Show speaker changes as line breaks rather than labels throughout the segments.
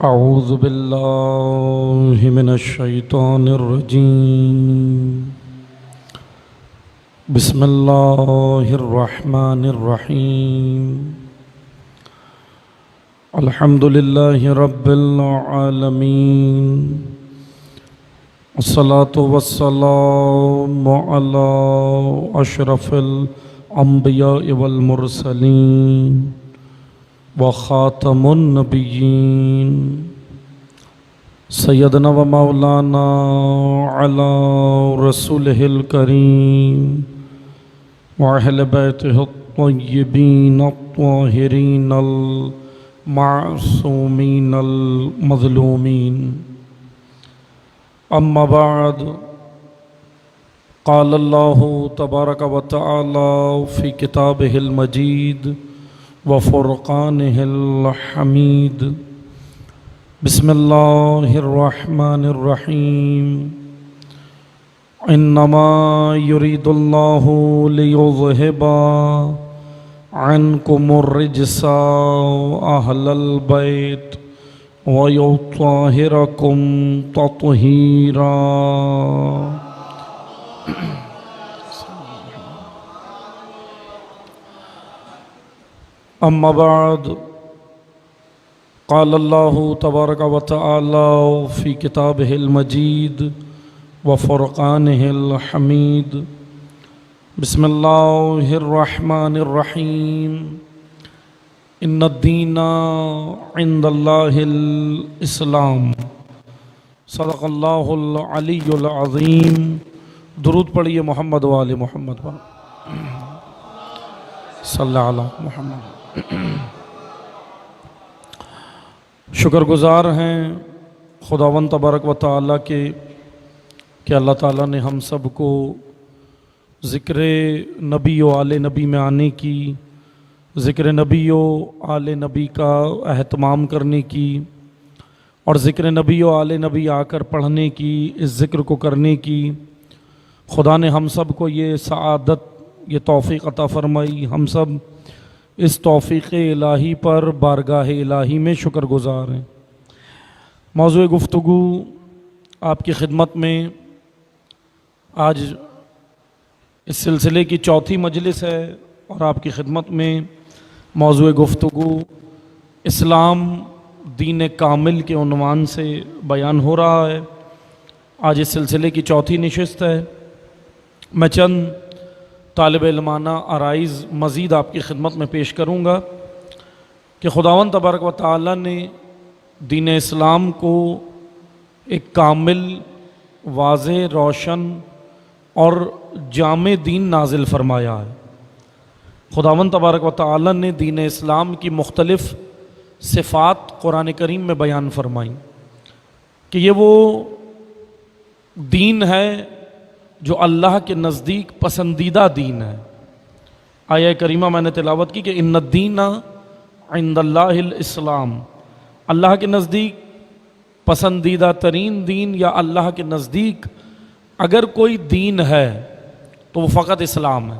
اعوذ باللہ من الشیطان الرجیم بسم اللہ الرحمن الرحیم الحمد للہ رب العالمین والصلاة والسلام علی اشرف الانبیاء والمرسلین وخاتم النبیین سیدنا و مولانا علی رسولہ الکریم وأہل بیتہ الطیبین الطاہرین المعصومین المظلومین اما بعد قال اللہ تبارک و تعالی فی کتابہ المجید وفرقانہ الحمید بسم اللہ الرحمن الرحیم انما یرید اللہ لیذہب عنکم الرجس اہل البیت ویطہرکم تطہیرا۔ اما بعد قال اللہ تبارک و تعالی فی کتابہ المجید وفرقانہ الحمید بسم اللہ الرحمن الرحیم ان الدین عند اللہ الاسلام صدق اللہ العلی العظیم۔ درود پڑھیے محمد و آل محمد صلی علی محمد۔ شکر گزار ہیں خداوند تبارک و تعالیٰ کے کہ اللہ تعالیٰ نے ہم سب کو ذکر نبی و آل نبی میں آنے کی، ذکر نبی و آل نبی کا اہتمام کرنے کی اور ذکر نبی و آل نبی آ کر پڑھنے کی، اس ذکر کو کرنے کی خدا نے ہم سب کو یہ سعادت، یہ توفیق عطا فرمائی۔ ہم سب اس توفیق الہی پر بارگاہ الہی میں شکر گزار ہیں۔ موضوع گفتگو آپ کی خدمت میں آج اس سلسلے کی چوتھی مجلس ہے اور آپ کی خدمت میں موضوع گفتگو اسلام دین کامل کے عنوان سے بیان ہو رہا ہے۔ آج اس سلسلے کی چوتھی نشست ہے۔ میں چند طالب علمانہ عرائض مزید آپ کی خدمت میں پیش کروں گا کہ خداوند تبارک و تعالیٰ نے دین اسلام کو ایک کامل، واضح، روشن اور جامع دین نازل فرمایا ہے۔ خداوند تبارک و تعالیٰ نے دین اسلام کی مختلف صفات قرآن کریم میں بیان فرمائیں کہ یہ وہ دین ہے جو اللہ کے نزدیک پسندیدہ دین ہے۔ آیہ کریمہ میں نے تلاوت کی کہ ان الدین عند اللہ الاسلام، اللہ کے نزدیک پسندیدہ ترین دین یا اللہ کے نزدیک اگر کوئی دین ہے تو وہ فقط اسلام ہے،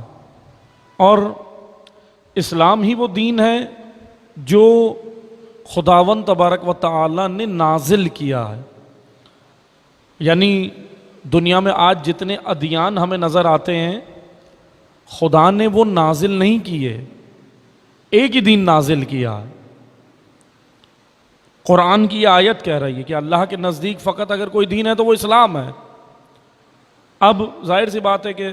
اور اسلام ہی وہ دین ہے جو خداوند تبارک و تعالی نے نازل کیا ہے۔ یعنی دنیا میں آج جتنے ادیان ہمیں نظر آتے ہیں خدا نے وہ نازل نہیں کیے، ایک ہی دین نازل کیا ہے۔ قرآن کی آیت کہہ رہی ہے کہ اللہ کے نزدیک فقط اگر کوئی دین ہے تو وہ اسلام ہے۔ اب ظاہر سی بات ہے کہ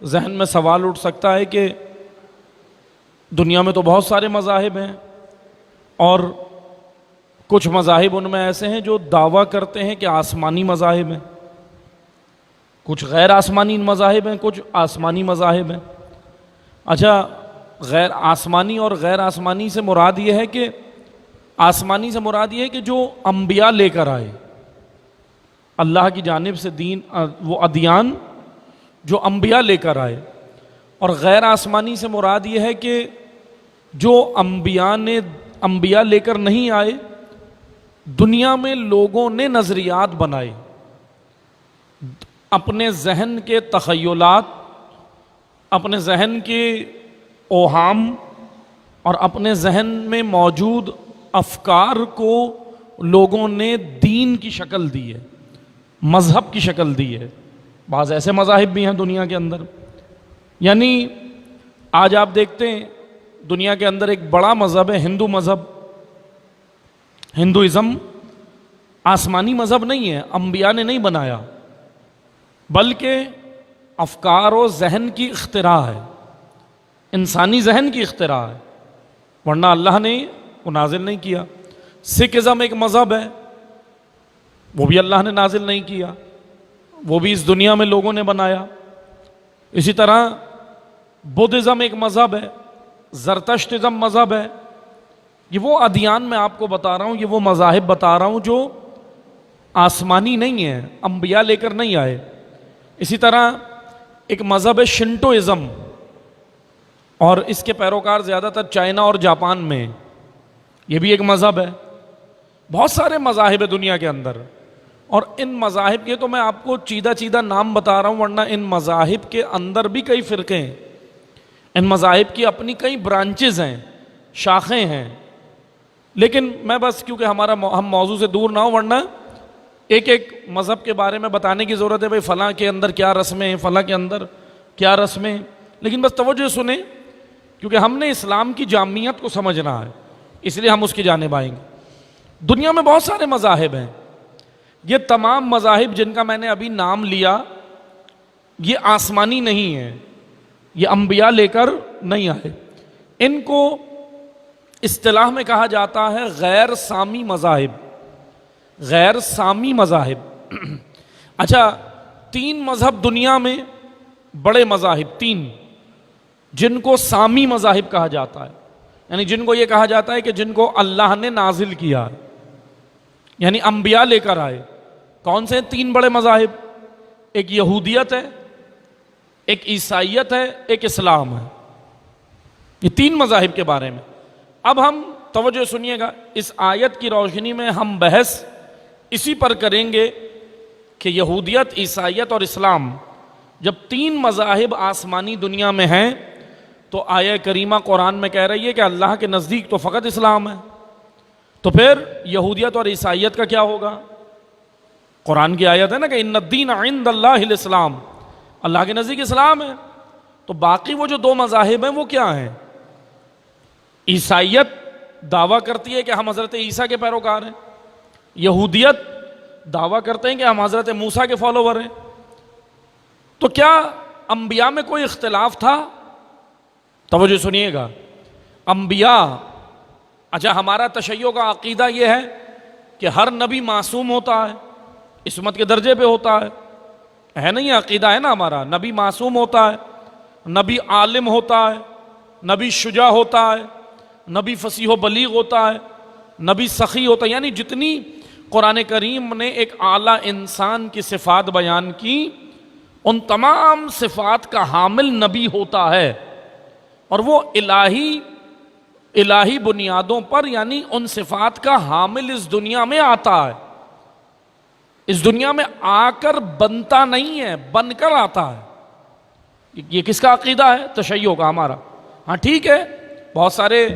ذہن میں سوال اٹھ سکتا ہے کہ دنیا میں تو بہت سارے مذاہب ہیں اور کچھ مذاہب ان میں ایسے ہیں جو دعویٰ کرتے ہیں کہ آسمانی مذاہب ہیں، کچھ غیر آسمانی مذاہب ہیں، کچھ آسمانی مذاہب ہیں۔ اچھا، غیر آسمانی اور غیر آسمانی سے مراد یہ ہے کہ آسمانی سے مراد یہ ہے کہ جو انبیاء لے کر آئے اللہ کی جانب سے دین، وہ ادیان جو انبیاء لے کر آئے، اور غیر آسمانی سے مراد یہ ہے کہ جو انبیاء لے کر نہیں آئے، دنیا میں لوگوں نے نظریات بنائے، اپنے ذہن کے تخیلات، اپنے ذہن کے اوہام اور اپنے ذہن میں موجود افکار کو لوگوں نے دین کی شکل دی ہے، مذہب کی شکل دی ہے۔ بعض ایسے مذاہب بھی ہیں دنیا کے اندر، یعنی آج آپ دیکھتے ہیں دنیا کے اندر ایک بڑا مذہب ہے ہندو مذہب۔ ہندوازم آسمانی مذہب نہیں ہے، انبیاء نے نہیں بنایا، بلکہ افکار و ذہن کی اختراع ہے، انسانی ذہن کی اختراع ہے، ورنہ اللہ نے وہ نازل نہیں کیا۔ سکھ ازم ایک مذہب ہے، وہ بھی اللہ نے نازل نہیں کیا، وہ بھی اس دنیا میں لوگوں نے بنایا۔ اسی طرح بدھ ازم ایک مذہب ہے، زرتشت ازم مذہب ہے۔ یہ وہ ادیان میں آپ کو بتا رہا ہوں، یہ وہ مذاہب بتا رہا ہوں جو آسمانی نہیں ہے، انبیاء لے کر نہیں آئے۔ اسی طرح ایک مذہب ہے شنٹو ازم، اور اس کے پیروکار زیادہ تر چائنا اور جاپان میں، یہ بھی ایک مذہب ہے۔ بہت سارے مذاہب ہے دنیا کے اندر، اور ان مذاہب کے تو میں آپ کو چیدہ چیدہ نام بتا رہا ہوں، ورنہ ان مذاہب کے اندر بھی کئی فرقے ہیں، ان مذاہب کی اپنی کئی برانچز ہیں، شاخیں ہیں۔ لیکن میں بس کیونکہ ہم موضوع سے دور نہ ہوں، ورنہ ایک ایک مذہب کے بارے میں بتانے کی ضرورت ہے، بھئی فلاں کے اندر کیا رسمیں ہیں، فلاں کے اندر کیا رسمیں ہیں۔ لیکن بس توجہ سنیں، کیونکہ ہم نے اسلام کی جامعیت کو سمجھنا ہے، اس لیے ہم اس کی جانب آئیں گے۔ دنیا میں بہت سارے مذاہب ہیں، یہ تمام مذاہب جن کا میں نے ابھی نام لیا یہ آسمانی نہیں ہے، یہ انبیاء لے کر نہیں آئے۔ ان کو اصطلاح میں کہا جاتا ہے غیر سامی مذاہب، غیر سامی مذاہب۔ اچھا، 3 مذہب دنیا میں، بڑے مذاہب 3 جن کو سامی مذاہب کہا جاتا ہے، یعنی جن کو یہ کہا جاتا ہے کہ جن کو اللہ نے نازل کیا ہے، یعنی انبیاء لے کر آئے۔ کون سے 3 بڑے مذاہب؟ ایک یہودیت ہے، ایک عیسائیت ہے، ایک اسلام ہے۔ یہ 3 مذاہب کے بارے میں اب ہم توجہ سنیے گا، اس آیت کی روشنی میں ہم بحث اسی پر کریں گے کہ یہودیت، عیسائیت اور اسلام جب 3 مذاہب آسمانی دنیا میں ہیں تو آیہ کریمہ قرآن میں کہہ رہی ہے کہ اللہ کے نزدیک تو فقط اسلام ہے، تو پھر یہودیت اور عیسائیت کا کیا ہوگا؟ قرآن کی آیت ہے نا کہ ان الدین عند اللہ الاسلام، اللہ کے نزدیک اسلام ہے۔ تو باقی وہ جو 2 مذاہب ہیں وہ کیا ہیں؟ عیسائیت دعویٰ کرتی ہے کہ ہم حضرت عیسیٰ کے پیروکار ہیں، یہودیت دعویٰ کرتے ہیں کہ ہم حضرت موسیٰ کے فالوور ہیں۔ تو کیا انبیاء میں کوئی اختلاف تھا؟ توجہ سنیے گا، انبیاء، اچھا ہمارا تشیع کا عقیدہ یہ ہے کہ ہر نبی معصوم ہوتا ہے، عصمت کے درجے پہ ہوتا ہے نا؟ یہ عقیدہ ہے نا ہمارا، نبی معصوم ہوتا ہے، نبی عالم ہوتا ہے، نبی شجاع ہوتا ہے، نبی فصیح و بلیغ ہوتا ہے، نبی سخی ہوتا ہے، یعنی جتنی قرآن کریم نے ایک اعلیٰ انسان کی صفات بیان کی ان تمام صفات کا حامل نبی ہوتا ہے، اور وہ الہی بنیادوں پر، یعنی ان صفات کا حامل اس دنیا میں آتا ہے، اس دنیا میں آ کر بنتا نہیں ہے، بن کر آتا ہے۔ یہ کس کا عقیدہ ہے؟ تشیع کا، ہمارا۔ ہاں ٹھیک ہے، بہت سارے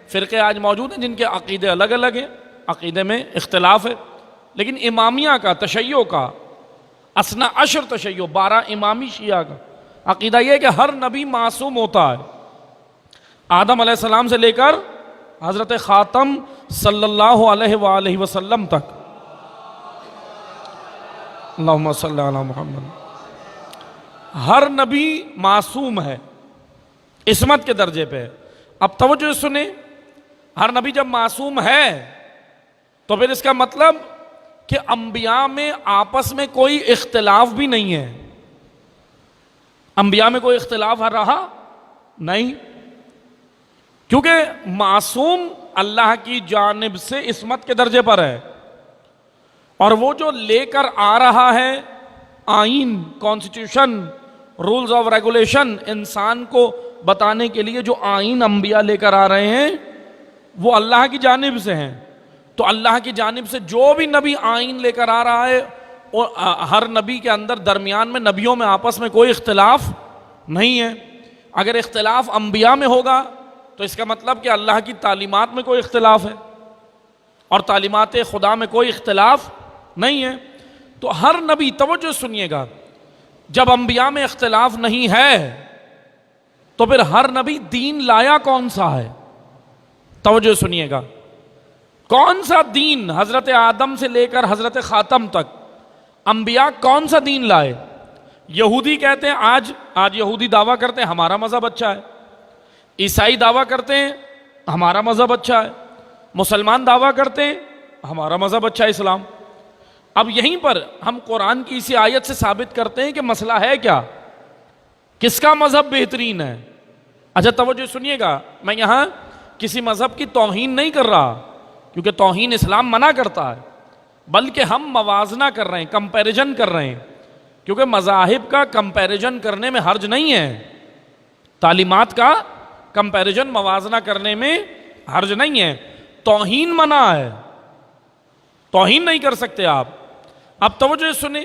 فرقے آج موجود ہیں جن کے عقیدے الگ الگ ہیں، عقیدے میں اختلاف ہے، لیکن امامیہ کا، تشیع کا، اثنا عشر تشیع، 12 امامی شیعہ کا عقیدہ یہ ہے کہ ہر نبی معصوم ہوتا ہے، آدم علیہ السلام سے لے کر حضرت خاتم صلی اللہ علیہ وآلہ وسلم تک۔ اللہم صلی علی محمد۔ ہر نبی معصوم ہے، عصمت کے درجے پہ۔ اب توجہ سنیں، ہر نبی جب معصوم ہے تو پھر اس کا مطلب کہ انبیاء میں آپس میں کوئی اختلاف بھی نہیں ہے، انبیاء میں کوئی اختلاف رہا نہیں، کیونکہ معصوم اللہ کی جانب سے عصمت کے درجے پر ہے، اور وہ جو لے کر آ رہا ہے آئین، کانسٹیٹیوشن، رولز آف ریگولیشن، انسان کو بتانے کے لیے جو آئین انبیاء لے کر آ رہے ہیں وہ اللہ کی جانب سے ہیں۔ تو اللہ کی جانب سے جو بھی نبی آئین لے کر آ رہا ہے، اور ہر نبی کے اندر درمیان میں نبیوں میں آپس میں کوئی اختلاف نہیں ہے۔ اگر اختلاف انبیاء میں ہوگا تو اس کا مطلب کہ اللہ کی تعلیمات میں کوئی اختلاف ہے، اور تعلیمات خدا میں کوئی اختلاف نہیں ہے۔ تو ہر نبی، توجہ سنیے گا، جب انبیاء میں اختلاف نہیں ہے تو پھر ہر نبی دین لایا کون سا ہے؟ توجہ سنیے گا، کون سا دین حضرت آدم سے لے کر حضرت خاتم تک انبیاء کون سا دین لائے؟ یہودی کہتے ہیں، آج یہودی دعویٰ کرتے ہیں ہمارا مذہب اچھا ہے، عیسائی دعویٰ کرتے ہیں ہمارا مذہب اچھا ہے، مسلمان دعویٰ کرتے ہیں ہمارا مذہب اچھا ہے اسلام۔ اب یہیں پر ہم قرآن کی اسی آیت سے ثابت کرتے ہیں کہ مسئلہ ہے کیا، کس کا مذہب بہترین ہے۔ اچھا توجہ سنیے گا، میں یہاں کسی مذہب کی توہین نہیں کر رہا، کیونکہ توہین اسلام منع کرتا ہے، بلکہ ہم موازنہ کر رہے ہیں، کمپیریزن کر رہے ہیں، کیونکہ مذاہب کا کمپیریزن کرنے میں حرج نہیں ہے، تعلیمات کا کمپیریزن موازنہ کرنے میں حرج نہیں ہے، توہین منع ہے، توہین نہیں کر سکتے آپ۔ اب توجہ سنیں،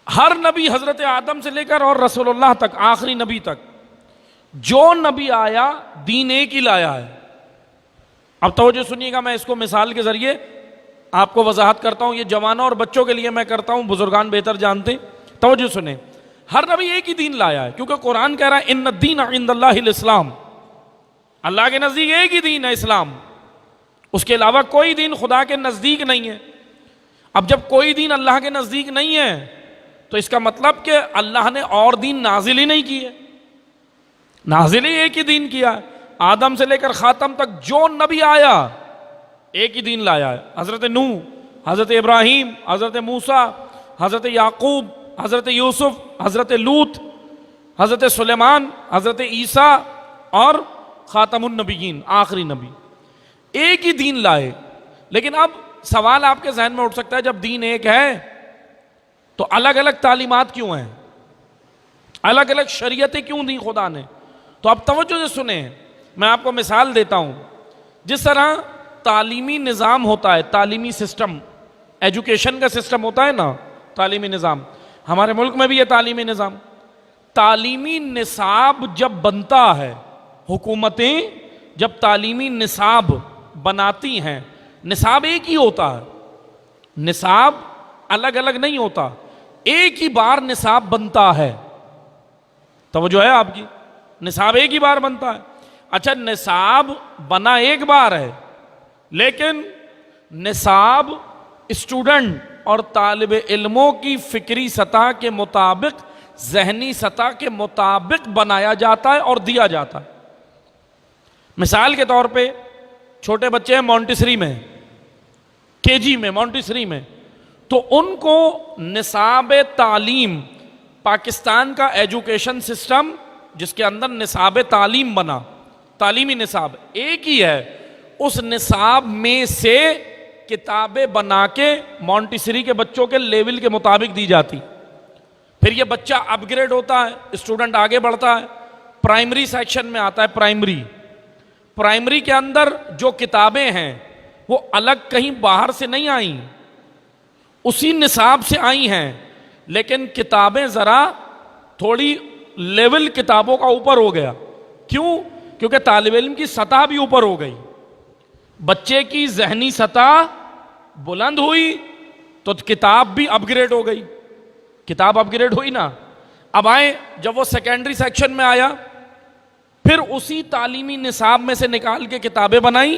ہر نبی حضرت آدم سے لے کر اور رسول اللہ تک، آخری نبی تک، جو نبی آیا دین ایک ہی لایا ہے۔ اب توجہ سنیے گا، میں اس کو مثال کے ذریعے آپ کو وضاحت کرتا ہوں، یہ جوانوں اور بچوں کے لیے میں کرتا ہوں، بزرگان بہتر جانتے ہیں۔ توجہ سنیں، ہر نبی ایک ہی دین لایا ہے، کیونکہ قرآن کہہ رہا ہے ان الدین عند اللہ الاسلام، اللہ کے نزدیک ایک ہی دین ہے اسلام، اس کے علاوہ کوئی دین خدا کے نزدیک نہیں ہے۔ اب جب کوئی دین اللہ کے نزدیک نہیں ہے تو اس کا مطلب کہ اللہ نے اور دین نازل ہی نہیں کیے، نازل ہی ایک ہی دین کیا۔ آدم سے لے کر خاتم تک جو نبی آیا ایک ہی دین لایا ہے، حضرت نوح، حضرت ابراہیم، حضرت موسیٰ، حضرت یعقوب، حضرت یوسف، حضرت لوط، حضرت سلیمان، حضرت عیسیٰ اور خاتم النبیین، آخری نبی، ایک ہی دین لائے۔ لیکن اب سوال آپ کے ذہن میں اٹھ سکتا ہے، جب دین ایک ہے تو الگ الگ تعلیمات کیوں ہیں، الگ الگ شریعتیں کیوں دی خدا نے؟ تو اب توجہ سے سنیں، میں آپ کو مثال دیتا ہوں، جس طرح تعلیمی نظام ہوتا ہے، تعلیمی سسٹم، ایجوکیشن کا سسٹم ہوتا ہے نا، تعلیمی نظام، ہمارے ملک میں بھی یہ تعلیمی نظام، تعلیمی نصاب جب بنتا ہے، حکومتیں جب تعلیمی نصاب بناتی ہیں، نصاب ایک ہی ہوتا ہے، نصاب الگ الگ نہیں ہوتا، ایک ہی بار نصاب بنتا ہے۔ توجہ ہے آپ کی، نصاب ایک ہی بار بنتا ہے۔ اچھا نصاب بنا ایک بار ہے، لیکن نصاب اسٹوڈنٹ اور طالب علموں کی فکری سطح کے مطابق، ذہنی سطح کے مطابق بنایا جاتا ہے اور دیا جاتا ہے۔ مثال کے طور پہ چھوٹے بچے ہیں مونٹیسری میں، کے جی میں، مونٹیسری میں، تو ان کو نصاب تعلیم، پاکستان کا ایجوکیشن سسٹم جس کے اندر نصاب تعلیم بنا، تعلیمی نصاب ایک ہی ہے، اس نصاب میں سے کتابیں بنا کے مونٹیسری کے بچوں کے لیول کے مطابق دی جاتی، پھر یہ بچہ اپ گریڈ ہوتا ہے، اسٹوڈنٹ آگے بڑھتا ہے، پرائمری سیکشن میں آتا ہے، پرائمری کے اندر جو کتابیں ہیں وہ الگ کہیں باہر سے نہیں آئیں، اسی نصاب سے آئی ہیں، لیکن کتابیں ذرا تھوڑی لیول کتابوں کا اوپر ہو گیا۔ کیوں؟ کیونکہ طالب علم کی سطح بھی اوپر ہو گئی، بچے کی ذہنی سطح بلند ہوئی تو کتاب بھی اپ گریڈ ہو گئی، کتاب اپ گریڈ ہوئی نا۔ اب آئیں، جب وہ سیکنڈری سیکشن میں آیا، پھر اسی تعلیمی نصاب میں سے نکال کے کتابیں بنائیں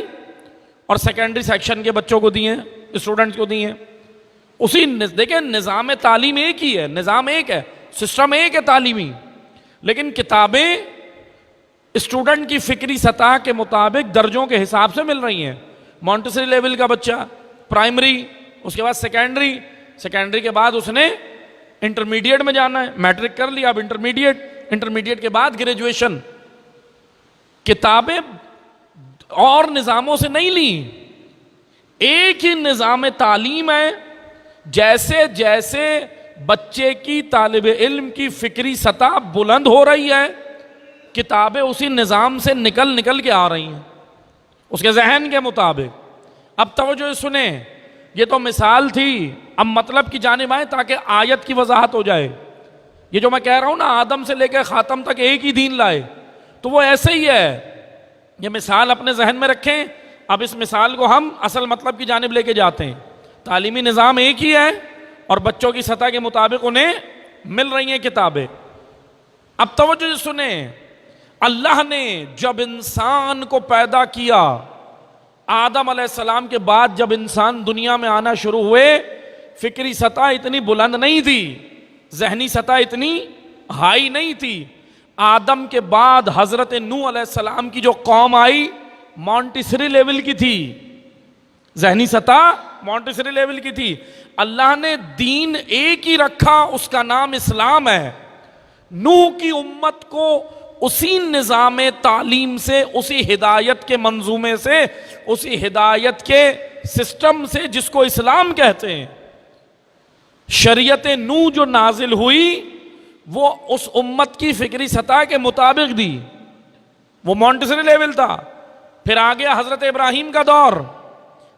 اور سیکنڈری سیکشن کے بچوں کو دی ہیں، اسٹوڈنٹس کو دی ہیں۔ اسی دیکھیں، نظام تعلیم ایک ہی ہے، نظام ایک ہے، سسٹم ایک ہے تعلیمی، لیکن کتابیں اسٹوڈنٹ کی فکری سطح کے مطابق درجوں کے حساب سے مل رہی ہیں۔ مونٹیسری لیول کا بچہ پرائمری، اس کے بعد سیکنڈری کے بعد اس نے انٹرمیڈیٹ میں جانا ہے، میٹرک کر لیا، اب انٹرمیڈیٹ کے بعد گریجویشن۔ کتابیں اور نظاموں سے نہیں لیں، ایک ہی نظام تعلیم ہے۔ جیسے جیسے بچے کی، طالب علم کی فکری سطح بلند ہو رہی ہے، کتابیں اسی نظام سے نکل کے آ رہی ہیں، اس کے ذہن کے مطابق۔ اب توجہ سنیں، یہ تو مثال تھی، اب مطلب کی جانب آئیں تاکہ آیت کی وضاحت ہو جائے۔ یہ جو میں کہہ رہا ہوں نا، آدم سے لے کے خاتم تک ایک ہی دین لائے، تو وہ ایسے ہی ہے۔ یہ مثال اپنے ذہن میں رکھیں، اب اس مثال کو ہم اصل مطلب کی جانب لے کے جاتے ہیں. تعلیمی نظام ایک ہی ہے اور بچوں کی سطح کے مطابق انہیں مل رہی ہیں کتابیں. اب توجہ سے سنیں, اللہ نے جب انسان کو پیدا کیا, آدم علیہ السلام کے بعد جب انسان دنیا میں آنا شروع ہوئے, فکری سطح اتنی بلند نہیں تھی, ذہنی سطح اتنی ہائی نہیں تھی. آدم کے بعد حضرت نوح علیہ السلام کی جو قوم آئی مونٹیسری لیول کی تھی, ذہنی سطح مونٹیسری لیول کی تھی. اللہ نے دین ایک ہی رکھا, اس کا نام اسلام ہے. نوح کی امت کو اسی نظام تعلیم سے, اسی ہدایت کے منظومے سے, اسی ہدایت کے سسٹم سے جس کو اسلام کہتے ہیں, شریعت نوح جو نازل ہوئی وہ اس امت کی فکری سطح کے مطابق دی, وہ مونٹیسری لیول تھا. پھر آ گیا حضرت ابراہیم کا دور,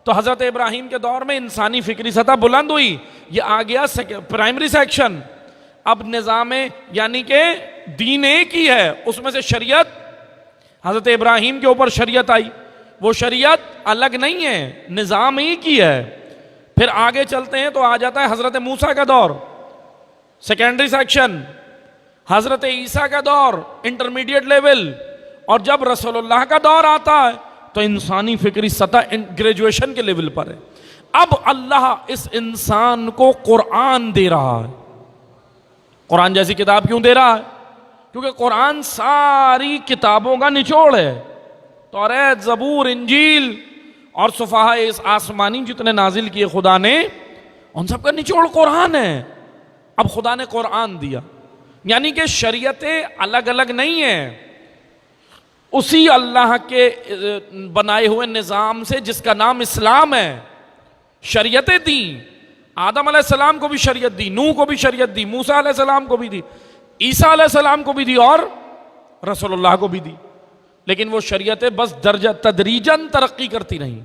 تو حضرت ابراہیم کے دور میں انسانی فکری سطح بلند ہوئی, یہ آ گیا پرائمری سیکشن. اب نظام یعنی کہ دین ایک ہی ہے, اس میں سے شریعت, حضرت ابراہیم کے اوپر شریعت آئی, وہ شریعت الگ نہیں ہے, نظام ایک ہی ہے. پھر آگے چلتے ہیں تو آ جاتا ہے حضرت موسیٰ کا دور, سیکنڈری سیکشن. حضرت عیسیٰ کا دور, انٹرمیڈیٹ لیول. اور جب رسول اللہ کا دور آتا ہے تو انسانی فکری سطح گریجویشن کے لیول پر ہے. اب اللہ اس انسان کو قرآن دے رہا ہے. قرآن جیسی کتاب کیوں دے رہا ہے؟ کیونکہ قرآن ساری کتابوں کا نچوڑ ہے. توریت, زبور, انجیل اور صفحہ اس آسمانی جتنے نازل کیے خدا نے, ان سب کا نچوڑ قرآن ہے. اب خدا نے قرآن دیا, یعنی کہ شریعتیں الگ الگ نہیں ہیں, اسی اللہ کے بنائے ہوئے نظام سے جس کا نام اسلام ہے شریعتیں دیں. آدم علیہ السلام کو بھی شریعت دی, نوح کو بھی شریعت دی, موسیٰ علیہ السلام کو بھی دی, عیسیٰ علیہ السلام کو بھی دی اور رسول اللہ کو بھی دی. لیکن وہ شریعتیں بس درجہ تدریجاً ترقی کرتی رہیں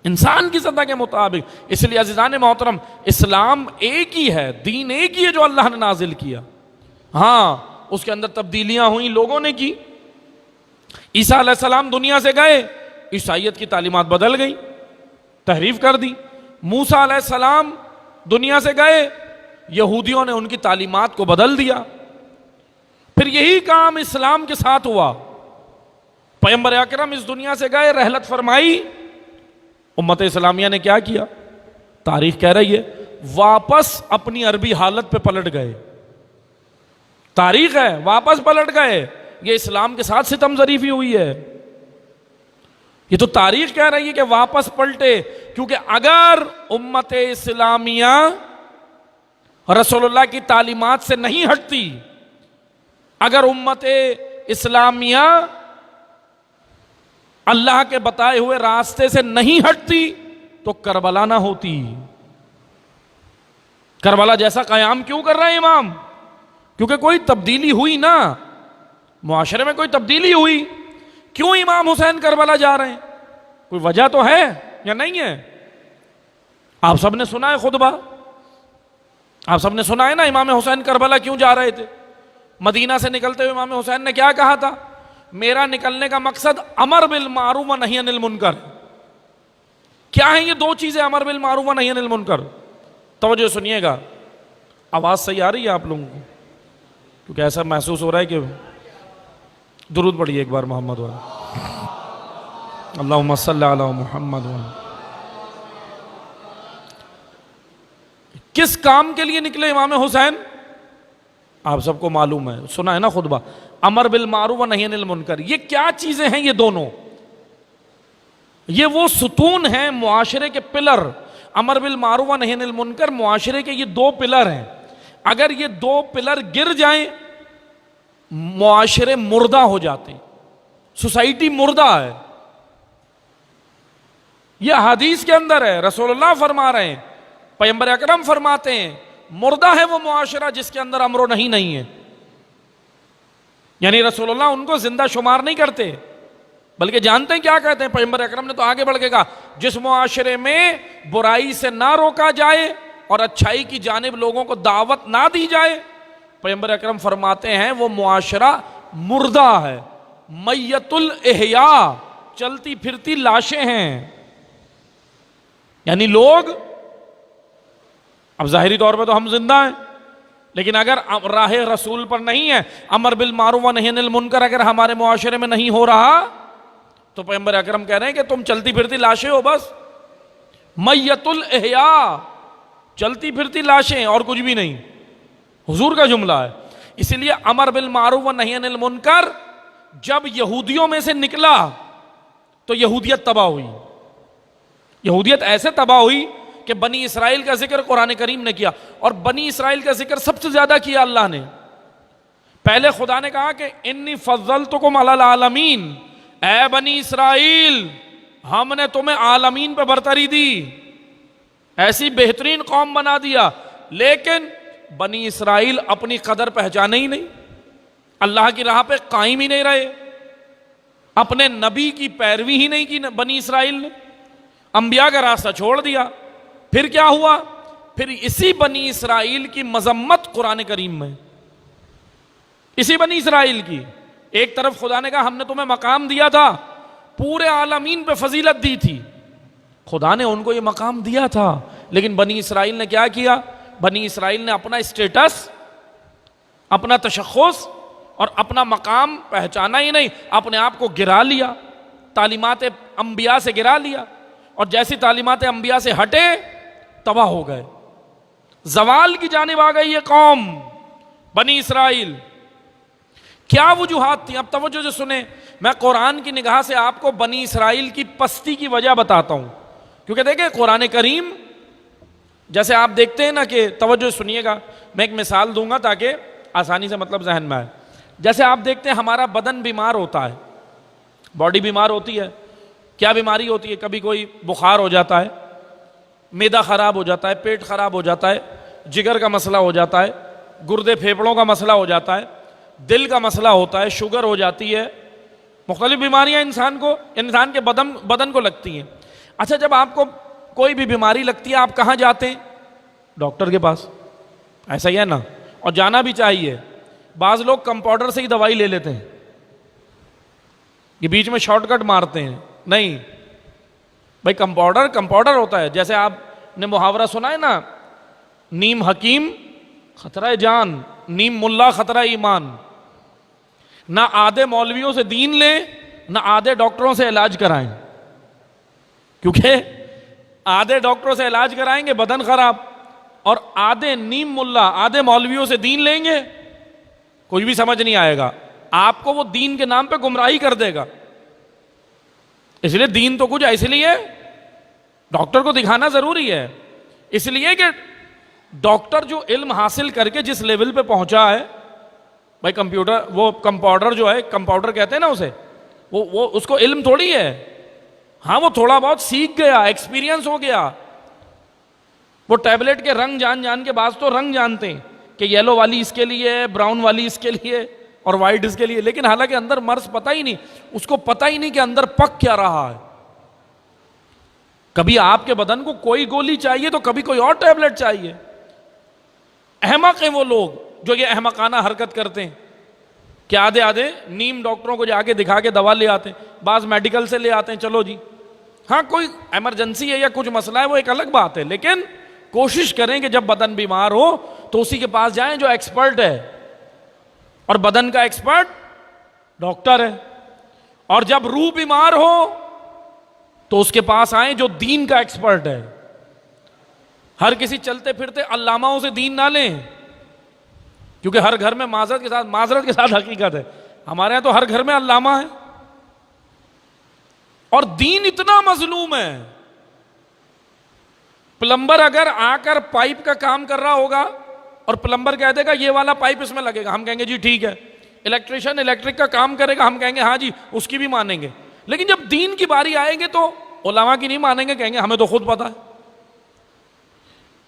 انسان کی سطح کے مطابق. اس لیے عزیزان محترم, اسلام ایک ہی ہے, دین ایک ہی ہے جو اللہ نے نازل کیا. ہاں اس کے اندر تبدیلیاں ہوئیں, لوگوں نے کی. عیسیٰ علیہ السلام دنیا سے گئے, عیسائیت کی تعلیمات بدل گئی, تحریف کر دی. موسیٰ علیہ السلام دنیا سے گئے, یہودیوں نے ان کی تعلیمات کو بدل دیا. پھر یہی کام اسلام کے ساتھ ہوا. پیغمبر اکرم اس دنیا سے گئے, رحلت فرمائی, امت اسلامیہ نے کیا کیا؟ تاریخ کہہ رہی ہے واپس اپنی عربی حالت پہ پلٹ گئے. تاریخ ہے, واپس پلٹ گئے. یہ اسلام کے ساتھ ستم ظریفی ہوئی ہے. یہ تو تاریخ کہہ رہی ہے کہ واپس پلٹے, کیونکہ اگر امت اسلامیہ رسول اللہ کی تعلیمات سے نہیں ہٹتی, اگر امت اسلامیہ اللہ کے بتائے ہوئے راستے سے نہیں ہٹتی تو کربلا نہ ہوتی. کربلا جیسا قیام کیوں کر رہے ہیں امام؟ کیونکہ کوئی تبدیلی ہوئی نا, معاشرے میں کوئی تبدیلی ہوئی. کیوں امام حسین کربلا جا رہے ہیں؟ کوئی وجہ تو ہے یا نہیں ہے؟ آپ سب نے سنا ہے خطبہ, آپ سب نے سنا ہے نا امام حسین کربلا کیوں جا رہے تھے. مدینہ سے نکلتے ہوئے امام حسین نے کیا کہا تھا؟ میرا نکلنے کا مقصد امر بالمعروف و نہی عن المنکر. کیا ہیں یہ دو چیزیں, امر بالمعروف و نہی عن المنکر؟ توجہ سنیے گا, آواز صحیح آ رہی ہے آپ لوگوں کو؟ کیونکہ ایسا محسوس ہو رہا ہے کہ درود پڑھیے ایک بار محمد والا, اللہم صلی علی محمد والا. کس کام کے لیے نکلے امام حسین؟ آپ سب کو معلوم ہے, سنا ہے نا خطبہ, امر بالمعروف و نہی عن المنکر. یہ کیا چیزیں ہیں؟ یہ دونوں, یہ وہ ستون ہیں معاشرے کے پلر. امر بالمعروف و نہی عن المنکر معاشرے کے یہ دو پلر ہیں. اگر یہ دو پلر گر جائیں معاشرے مردہ ہو جاتے ہیں, سوسائٹی مردہ ہے. یہ حدیث کے اندر ہے, رسول اللہ فرما رہے ہیں, پیغمبر اکرم فرماتے ہیں, مردہ ہے وہ معاشرہ جس کے اندر امر و نہی نہیں ہے. یعنی رسول اللہ ان کو زندہ شمار نہیں کرتے, بلکہ جانتے ہیں کیا کہتے ہیں. پیغمبر اکرم نے تو آگے بڑھ کے کہا, جس معاشرے میں برائی سے نہ روکا جائے اور اچھائی کی جانب لوگوں کو دعوت نہ دی جائے, پیغمبر اکرم فرماتے ہیں وہ معاشرہ مردہ ہے, میت الاحیاء. چلتی پھرتی لاشیں ہیں. یعنی لوگ اب ظاہری طور پہ تو ہم زندہ ہیں، لیکن اگر راہ رسول پر نہیں ہے، امر بالمعروف و نہی عن المنکر اگر ہمارے معاشرے میں نہیں ہو رہا، تو پیغمبر اکرم کہہ رہے ہیں کہ تم چلتی پھرتی لاشیں ہو بس. میت الاحیاء، چلتی پھرتی لاشیں اور کچھ بھی نہیں، حضور کا جملہ ہے. اسی لیے امر بالمعروف و نہی عن المنکر جب یہودیوں میں سے نکلا تو یہودیت تباہ ہوئی. یہودیت ایسے تباہ ہوئی کہ بنی اسرائیل کا ذکر قرآن کریم نے کیا، اور بنی اسرائیل کا ذکر سب سے زیادہ کیا اللہ نے. پہلے خدا نے کہا کہ انی فضلتکم علی العالمین، اے بنی اسرائیل ہم نے تمہیں عالمین پہ برتری دی، ایسی بہترین قوم بنا دیا. لیکن بنی اسرائیل اپنی قدر پہچانے ہی نہیں، اللہ کی راہ پہ قائم ہی نہیں رہے، اپنے نبی کی پیروی ہی نہیں کی بنی اسرائیل نے، انبیاء کا راستہ چھوڑ دیا. پھر کیا ہوا؟ پھر اسی بنی اسرائیل کی مذمت قرآن کریم میں، اسی بنی اسرائیل کی. ایک طرف خدا نے کہا ہم نے تمہیں مقام دیا تھا، پورے عالمین پہ فضیلت دی تھی، خدا نے ان کو یہ مقام دیا تھا، لیکن بنی اسرائیل نے کیا کیا؟ بنی اسرائیل نے اپنا اسٹیٹس، اپنا تشخص اور اپنا مقام پہچانا ہی نہیں، اپنے آپ کو گرا لیا، تعلیمات انبیاء سے گرا لیا، اور جیسی تعلیمات انبیاء سے ہٹے تباہ ہو گئے، زوال کی جانب آ گئی یہ قوم بنی اسرائیل. کیا وجوہات تھیں؟ اب توجہ سے سنیں، میں قرآن کی نگاہ سے آپ کو بنی اسرائیل کی پستی کی وجہ بتاتا ہوں. کیونکہ دیکھیں قرآن کریم جیسے آپ دیکھتے ہیں نا کہ توجہ سنیے گا، میں ایک مثال دوں گا تاکہ آسانی سے مطلب ذہن میں آئے. جیسے آپ دیکھتے ہیں ہمارا بدن بیمار ہوتا ہے، باڈی بیمار ہوتی ہے. کیا بیماری ہوتی ہے؟ کبھی کوئی بخار ہو جاتا ہے، معدہ خراب ہو جاتا ہے، پیٹ خراب ہو جاتا ہے، جگر کا مسئلہ ہو جاتا ہے، گردے پھیپڑوں کا مسئلہ ہو جاتا ہے، دل کا مسئلہ ہوتا ہے، شوگر ہو جاتی ہے، مختلف بیماریاں انسان کے بدن کو لگتی ہیں. اچھا جب آپ کو کوئی بھی بیماری لگتی ہے آپ کہاں جاتے ہیں؟ ڈاکٹر کے پاس، ایسا ہی ہے نا؟ اور جانا بھی چاہیے. بعض لوگ کمپاؤڈر سے ہی دوائی لے لیتے ہیں، یہ بیچ میں شارٹ کٹ مارتے ہیں. نہیں بھائی، کمپاؤڈر ہوتا ہے. جیسے آپ نے محاورہ سنا ہے نا، نیم حکیم خطرہ جان، نیم ملا خطرہ ایمان. نہ آدھے مولویوں سے دین لیں، نہ آدھے ڈاکٹروں سے علاج کرائیں، کیونکہ آدھے ڈاکٹروں سے علاج کرائیں گے بدن خراب، اور آدھے نیم ملا آدھے مولویوں سے دین لیں گے کچھ بھی سمجھ نہیں آئے گا. آپ کو وہ دین کے نام پہ گمراہی کر دے گا. اس لیے دین تو کچھ ہے، اس لیے ڈاکٹر کو دکھانا ضروری ہے. اس لیے کہ ڈاکٹر جو علم حاصل کر کے جس لیول پہ پہنچا ہے، بھائی کمپاؤڈر جو ہے، کمپاؤڈر کہتے ہیں نا اسے، وہ اس کو علم تھوڑی ہے. ہاں وہ تھوڑا بہت سیکھ گیا، ایکسپیرینس ہو گیا. وہ ٹیبلٹ کے رنگ جان کے بعض تو رنگ جانتے ہیں کہ یلو والی اس کے لیے، براؤن والی اس کے لیے، اور وائٹ اس کے لیے، لیکن حالانکہ اندر مرض پتہ ہی نہیں، اس کو پتہ ہی نہیں کہ اندر پک کیا رہا ہے. کبھی آپ کے بدن کو کوئی گولی چاہیے تو کبھی کوئی اور ٹیبلٹ چاہیے. احمق ہیں وہ لوگ جو یہ احمقانہ حرکت کرتے ہیں کہ آدھے نیم ڈاکٹروں کو جا کے دکھا کے دوا لے آتے ہیں، بعض میڈیکل سے لے آتے ہیں. چلو جی، ہاں کوئی ایمرجنسی ہے یا کچھ مسئلہ ہے وہ ایک الگ بات ہے، لیکن کوشش کریں کہ جب بدن بیمار ہو تو اسی کے پاس جائیں جو ایکسپرٹ ہے، اور بدن کا ایکسپرٹ ڈاکٹر ہے. اور جب روح بیمار ہو تو اس کے پاس آئیں جو دین کا ایکسپرٹ ہے. ہر کسی چلتے پھرتے علاماؤں سے دین نہ لیں، کیونکہ ہر گھر میں معذرت کے ساتھ حقیقت ہے، ہمارے یہاں تو ہر گھر میں علامہ ہے، اور دین اتنا مظلوم ہے. پلمبر اگر آ کر پائپ کا کام کر رہا ہوگا اور پلمبر کہہ دے گا یہ والا پائپ اس میں لگے گا، ہم کہیں گے جی ٹھیک ہے. الیکٹریشین الیکٹرک کا کام کرے گا، ہم کہیں گے ہاں جی اس کی بھی مانیں گے. لیکن جب دین کی باری آئیں گے تو علماء کی نہیں مانیں گے، کہیں گے ہمیں تو خود پتا ہے.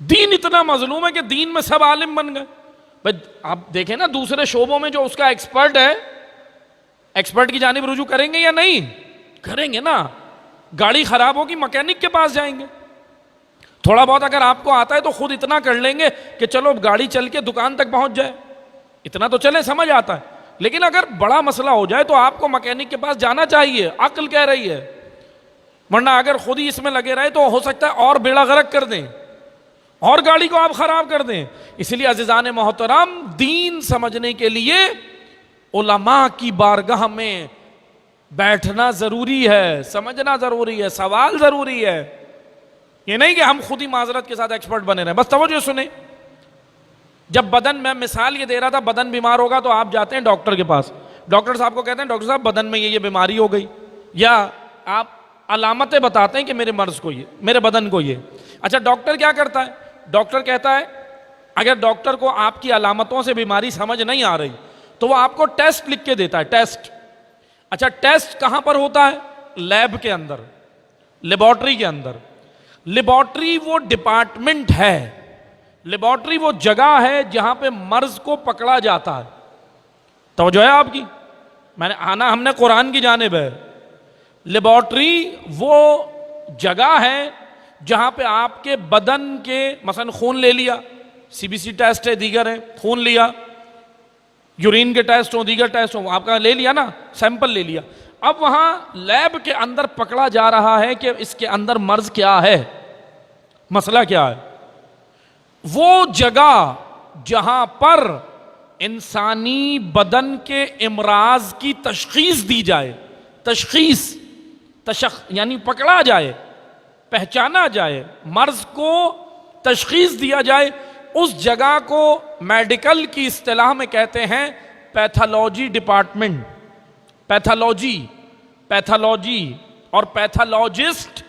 دین اتنا مظلوم ہے کہ دین میں سب عالم بن گئے. بھائی آپ دیکھیں نا دوسرے شعبوں میں جو اس کا ایکسپرٹ ہے، ایکسپرٹ کی جانب رجوع کریں گے یا نہیں؟ کریں گے نا. گاڑی خراب ہوگی مکینک کے پاس جائیں گے. تھوڑا بہت اگر آپ کو آتا ہے تو خود اتنا کر لیں گے کہ چلو گاڑی چل کے دکان تک پہنچ جائے، اتنا تو چلے سمجھ آتا ہے. لیکن اگر بڑا مسئلہ ہو جائے تو آپ کو مکینک کے پاس جانا چاہیے، عقل کہہ رہی ہے، ورنہ اگر خود ہی اس میں لگے رہے تو ہو سکتا ہے اور بیڑا غرق کر دیں، اور گاڑی کو آپ خراب کر دیں۔ اس لیے عزیزان محترم، دین سمجھنے کے لیے علماء کی بارگاہ میں بیٹھنا ضروری ہے، سمجھنا ضروری ہے، سوال ضروری ہے۔ یہ نہیں کہ ہم خود ہی معذرت کے ساتھ ایکسپرٹ بنے رہے۔ بس توجہ سنیں، جب بدن میں مثال یہ دے رہا تھا، بدن بیمار ہوگا تو آپ جاتے ہیں ڈاکٹر کے پاس، ڈاکٹر صاحب کو کہتے ہیں ڈاکٹر صاحب بدن میں یہ بیماری ہو گئی، یا آپ علامتیں بتاتے ہیں کہ میرے مرض کو یہ، میرے بدن کو یہ۔ اچھا ڈاکٹر کیا کرتا ہے؟ ڈاکٹر کہتا ہے اگر ڈاکٹر کو آپ کی علامتوں سے بیماری سمجھ نہیں آ رہی تو وہ آپ کو ٹیسٹ لکھ کے دیتا ہے، ٹیسٹ۔ اچھا ٹیسٹ کہاں پر ہوتا ہے؟ لیب کے اندر، لیبارٹری کے اندر۔ لیبارٹری وہ ڈپارٹمنٹ ہے، لیبارٹری وہ جگہ ہے جہاں پہ مرض کو پکڑا جاتا ہے۔ توجہ ہے آپ کی؟ میں نے آنا ہم نے قرآن کی جانب ہے۔ لیبارٹری وہ جگہ ہے جہاں پہ آپ کے بدن کے مثلا خون لے لیا، سی بی سی ٹیسٹ ہے، دیگر ہے، خون لیا، یورین کے ٹیسٹ ہوں، دیگر ٹیسٹ ہوں، آپ کا لے لیا نا، سیمپل لے لیا۔ اب وہاں لیب کے اندر پکڑا جا رہا ہے کہ اس کے اندر مرض کیا ہے، مسئلہ کیا ہے۔ وہ جگہ جہاں پر انسانی بدن کے امراض کی تشخیص دی جائے، تشخیص یعنی پکڑا جائے، پہچانا جائے، مرض کو تشخیص دیا جائے، اس جگہ کو میڈیکل کی اصطلاح میں کہتے ہیں پیتھالوجی ڈپارٹمنٹ۔ پیتھالوجی اور پیتھالوجسٹ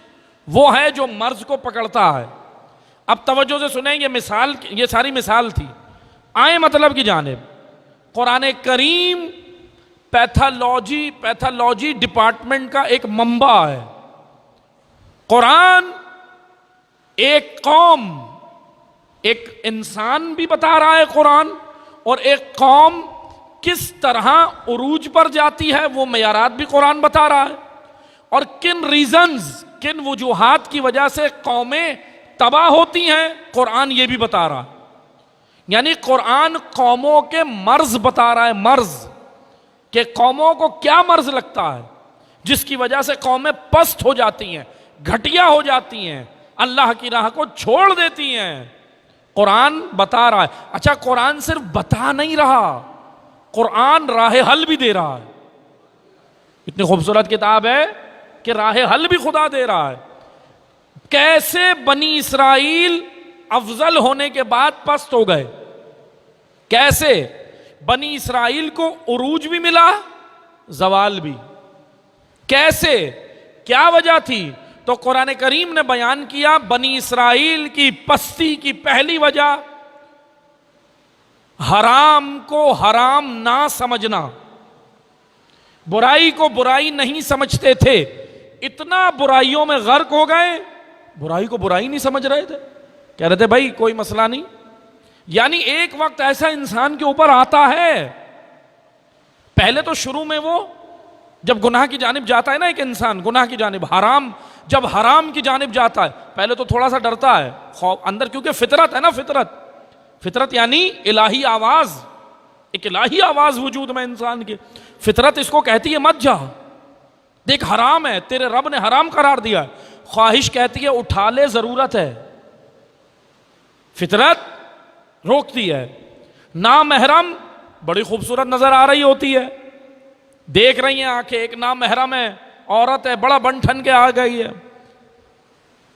وہ ہے جو مرض کو پکڑتا ہے۔ اب توجہ سے سنیں، یہ ساری مثال تھی۔ آئیں مطلب کی جانب، قرآن کریم پیتھالوجی ڈپارٹمنٹ کا ایک منبع ہے۔ قرآن ایک قوم، ایک انسان بھی بتا رہا ہے قرآن، اور ایک قوم کس طرح عروج پر جاتی ہے وہ معیارات بھی قرآن بتا رہا ہے، اور کن ریزنز، کن وجوہات کی وجہ سے قومیں تباہ ہوتی ہیں قرآن یہ بھی بتا رہا ہے۔ یعنی قرآن قوموں کے مرض بتا رہا ہے، مرض کہ قوموں کو کیا مرض لگتا ہے جس کی وجہ سے قومیں پست ہو جاتی ہیں، گھٹیا ہو جاتی ہیں، اللہ کی راہ کو چھوڑ دیتی ہیں۔ قرآن بتا رہا ہے۔ اچھا قرآن صرف بتا نہیں رہا، قرآن راہ حل بھی دے رہا ہے۔ اتنی خوبصورت کتاب ہے کہ راہ حل بھی خدا دے رہا ہے۔ کیسے بنی اسرائیل افضل ہونے کے بعد پست ہو گئے، کیسے بنی اسرائیل کو عروج بھی ملا، زوال بھی، کیسے، کیا وجہ تھی؟ تو قرآن کریم نے بیان کیا بنی اسرائیل کی پستی کی پہلی وجہ حرام کو حرام نہ سمجھنا، برائی کو برائی نہیں سمجھتے تھے، اتنا برائیوں میں غرق ہو گئے، برائی کو برائی نہیں سمجھ رہے تھے، کہہ رہے تھے بھائی کوئی مسئلہ نہیں۔ یعنی ایک وقت ایسا انسان کے اوپر آتا ہے، پہلے تو شروع میں وہ جب گناہ کی جانب جاتا ہے نا ایک انسان، گناہ کی جانب، جب حرام کی جانب جاتا ہے پہلے تو تھوڑا سا ڈرتا ہے، خوف اندر، کیونکہ فطرت ہے نا، فطرت یعنی الہی آواز، ایک الہی آواز وجود میں انسان کے، فطرت اس کو کہتی ہے مت جا، دیکھ حرام ہے، تیرے رب نے حرام قرار دیا ہے، خواہش کہتی ہے اٹھا لے، ضرورت ہے، فطرت روکتی ہے۔ نامحرم بڑی خوبصورت نظر آ رہی ہوتی ہے، دیکھ رہی ہیں آنکھیں، ایک نامحرم ہے، عورت ہے، بڑا بن ٹھن کے آ گئی ہے،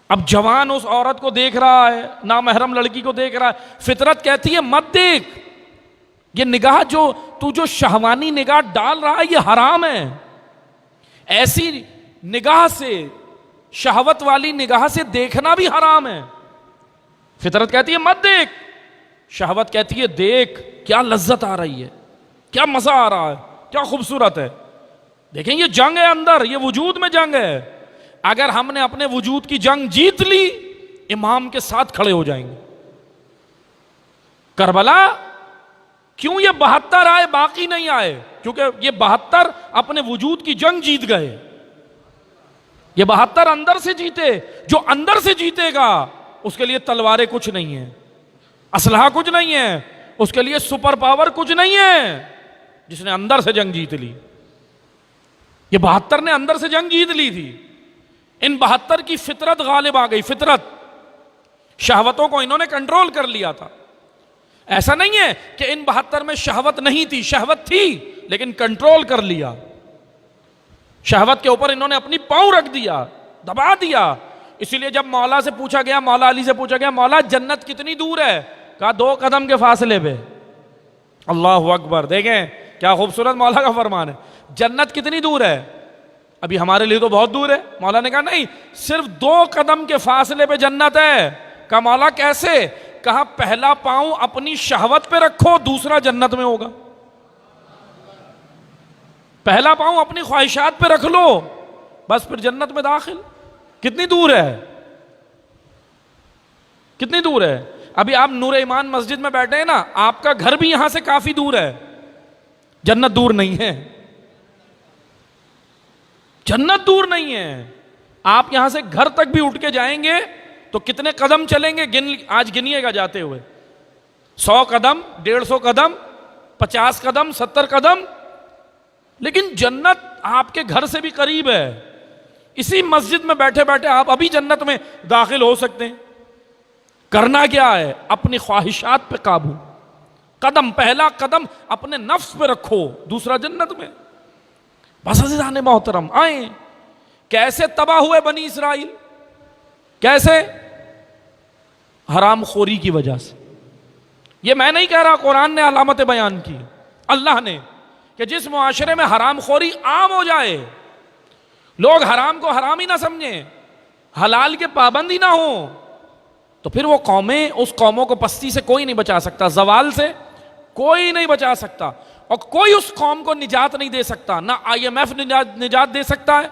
اب جوان اس عورت کو دیکھ رہا ہے، نامحرم لڑکی کو دیکھ رہا ہے، فطرت کہتی ہے مت دیکھ، یہ نگاہ جو شہوانی نگاہ ڈال رہا ہے یہ حرام ہے، ایسی نگاہ سے، شہوت والی نگاہ سے دیکھنا بھی حرام ہے۔ فطرت کہتی ہے مت دیکھ، شہوت کہتی ہے دیکھ، کیا لذت آ رہی ہے، کیا مزہ آ رہا ہے، کیا خوبصورت ہے۔ دیکھیں یہ جنگ ہے اندر، یہ وجود میں جنگ ہے، اگر ہم نے اپنے وجود کی جنگ جیت لی امام کے ساتھ کھڑے ہو جائیں گے۔ کربلا کیوں یہ 72 آئے باقی نہیں آئے؟ کیونکہ یہ 72 اپنے وجود کی جنگ جیت گئے، یہ 72 اندر سے جیتے، جو اندر سے جیتے گا اس کے لیے تلواریں کچھ نہیں ہیں، اسلحہ کچھ نہیں ہے، اس کے لیے سپر پاور کچھ نہیں ہے، جس نے اندر سے جنگ جیت لی. یہ 72 نے اندر سے جنگ جیت لی تھی. ان 72 کی فطرت غالب آ گئی. فطرت، شہوتوں کو انہوں نے کنٹرول کر لیا تھا. ایسا نہیں ہے کہ ان 72 میں شہوت نہیں تھی، شہوت تھی لیکن کنٹرول کر لیا. شہوت کے اوپر انہوں نے اپنی پاؤں رکھ دیا، دبا دیا. اسی لیے جب مولا سے پوچھا گیا، مولا علی سے پوچھا گیا، مولا جنت کتنی دور ہے؟ کہا 2 قدم کے فاصلے پہ. اللہ اکبر. دیکھیں کیا خوبصورت مولا کا فرمان ہے. جنت کتنی دور ہے؟ ابھی ہمارے لیے تو بہت دور ہے. مولا نے کہا نہیں، صرف 2 قدم کے فاصلے پہ جنت ہے. کہا مولا کیسے؟ کہا پہلا پاؤں اپنی شہوت پہ رکھو، دوسرا جنت میں ہوگا. پہلا پاؤں اپنی خواہشات پہ رکھ لو، بس پھر جنت میں داخل. کتنی دور ہے؟ کتنی دور ہے؟ ابھی آپ نور ایمان مسجد میں بیٹھے ہیں نا، آپ کا گھر بھی یہاں سے کافی دور ہے. جنت دور نہیں ہے. جنت دور نہیں ہے. آپ یہاں سے گھر تک بھی اٹھ کے جائیں گے تو کتنے قدم چلیں گے؟ آج گنیے گا جاتے ہوئے. 100 قدم، 150 قدم، 50 قدم، 70 قدم. لیکن جنت آپ کے گھر سے بھی قریب ہے. اسی مسجد میں بیٹھے بیٹھے آپ ابھی جنت میں داخل ہو سکتے ہیں. کرنا کیا ہے؟ اپنی خواہشات پہ قابو. قدم، پہلا قدم اپنے نفس پہ رکھو، دوسرا جنت میں. بس عزیزان محترم، آئیں کیسے تباہ ہوئے بنی اسرائیل؟ کیسے؟ حرام خوری کی وجہ سے. یہ میں نہیں کہہ رہا، قرآن نے علامت بیان کی، اللہ نے، کہ جس معاشرے میں حرام خوری عام ہو جائے، لوگ حرام کو حرام ہی نہ سمجھیں، حلال کے پابند ہی نہ ہوں، تو پھر وہ قومیں، اس قوموں کو پستی سے کوئی نہیں بچا سکتا، زوال سے کوئی نہیں بچا سکتا، اور کوئی اس قوم کو نجات نہیں دے سکتا. نہ IMF نجات دے سکتا ہے،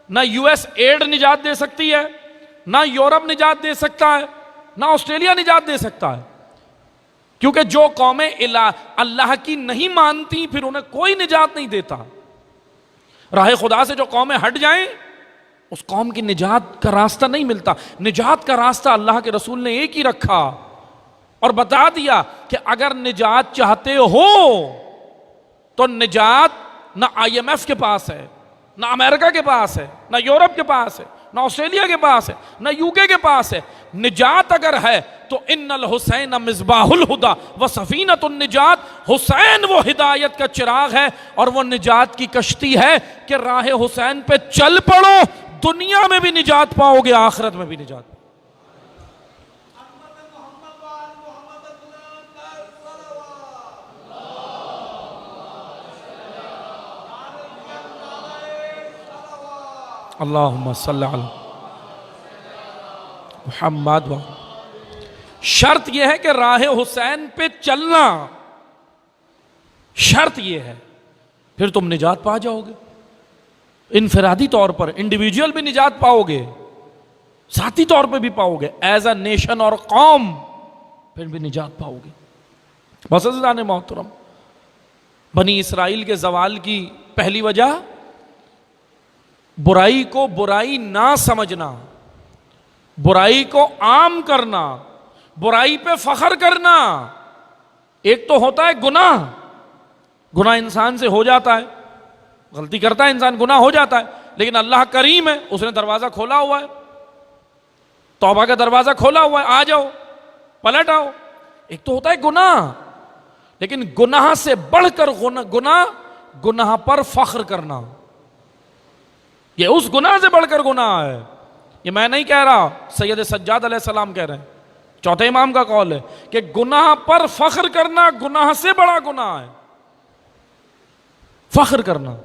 نہ US ایڈ نجات دے سکتی ہے، نہ یورپ نجات دے سکتا ہے، نہ آسٹریلیا نجات دے سکتا ہے. کیونکہ جو قومیں اللہ کی نہیں مانتی، پھر انہیں کوئی نجات نہیں دیتا. راہ خدا سے جو قومیں ہٹ جائیں، اس قوم کی نجات کا راستہ نہیں ملتا. نجات کا راستہ اللہ کے رسول نے ایک ہی رکھا اور بتا دیا کہ اگر نجات چاہتے ہو تو نجات نہ IMF کے پاس ہے، نہ امریکہ کے پاس ہے، نہ یورپ کے پاس ہے، نہ آسٹریلیا کے پاس ہے، نہ UK کے پاس ہے. نجات اگر ہے تو ان الحسین مصباح الہدی و سفینۃ النجات. حسین وہ ہدایت کا چراغ ہے اور وہ نجات کی کشتی ہے کہ راہ حسین پہ چل پڑو، دنیا میں بھی نجات پاؤ گے، آخرت میں بھی نجات. اللہم صلی علی محمد. شرط یہ ہے کہ راہ حسین پہ چلنا، شرط یہ ہے، پھر تم نجات پا جاؤ گے. انفرادی طور پر انڈیویجول بھی نجات پاؤ گے، ذاتی طور پہ بھی پاؤ گے، ایز اے نیشن اور قوم پھر بھی نجات پاؤ گے. بس عزیزان محترم، بنی اسرائیل کے زوال کی پہلی وجہ برائی کو برائی نہ سمجھنا، برائی کو عام کرنا، برائی پہ فخر کرنا. ایک تو ہوتا ہے گناہ، گناہ انسان سے ہو جاتا ہے، غلطی کرتا ہے انسان، گناہ ہو جاتا ہے، لیکن اللہ کریم ہے، اس نے دروازہ کھولا ہوا ہے، توبہ کا دروازہ کھولا ہوا ہے، آ جاؤ، پلٹ آؤ. ایک تو ہوتا ہے گناہ، لیکن گناہ سے بڑھ کر گناہ پر فخر کرنا، یہ اس گناہ سے بڑھ کر گناہ ہے. یہ میں نہیں کہہ رہا، سید سجاد علیہ السلام کہہ رہے ہیں، چوتھے امام کا قول ہے کہ گناہ پر فخر کرنا گناہ سے بڑا گناہ ہے. فخر کرنا.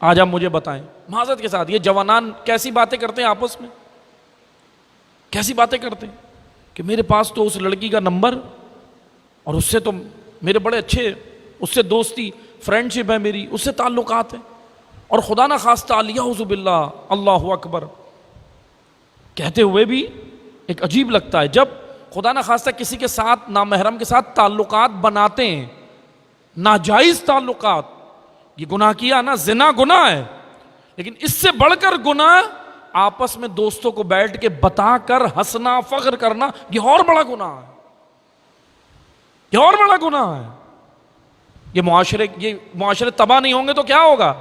آج آپ مجھے بتائیں معذرت کے ساتھ، یہ جوانان کیسی باتیں کرتے ہیں آپس میں، کیسی باتیں کرتے ہیں کہ میرے پاس تو اس لڑکی کا نمبر، اور اس سے تو میرے بڑے اچھے، اس سے دوستی فرینڈشپ ہے میری، اس سے تعلقات ہیں، اور خدا نہ خواستہ اعوذ باللہ، اللہ اکبر کہتے ہوئے بھی ایک عجیب لگتا ہے جب خدا نہ خواستہ کسی کے ساتھ، نامحرم کے ساتھ تعلقات بناتے ہیں، ناجائز تعلقات. یہ گناہ کیا نا، زنا گناہ ہے، لیکن اس سے بڑھ کر گناہ آپس میں دوستوں کو بیٹھ کے بتا کر ہنسنا، فخر کرنا، یہ اور بڑا گناہ ہے، یہ اور بڑا گناہ ہے. یہ معاشرے تباہ نہیں ہوں گے تو کیا ہوگا؟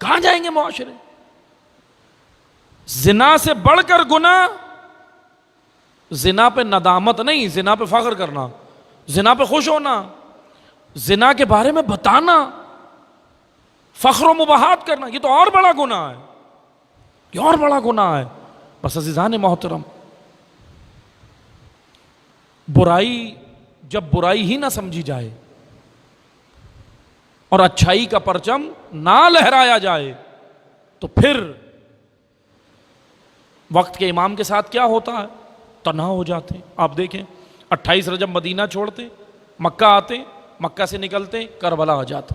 کہاں جائیں گے معاشرے؟ زنا سے بڑھ کر گناہ، زنا پہ ندامت نہیں، زنا پہ فخر کرنا، زنا پہ خوش ہونا، زنا کے بارے میں بتانا، فخر و مباحات کرنا، یہ تو اور بڑا گناہ ہے، یہ اور بڑا گناہ ہے۔ بس عزیزان محترم، برائی جب برائی ہی نہ سمجھی جائے اور اچھائی کا پرچم نہ لہرایا جائے تو پھر وقت کے امام کے ساتھ کیا ہوتا ہے؟ تنہا ہو جاتے ہیں۔ آپ دیکھیں 28 رجب مدینہ چھوڑتے، مکہ آتے، مکہ سے نکلتے کربلا آ جاتے،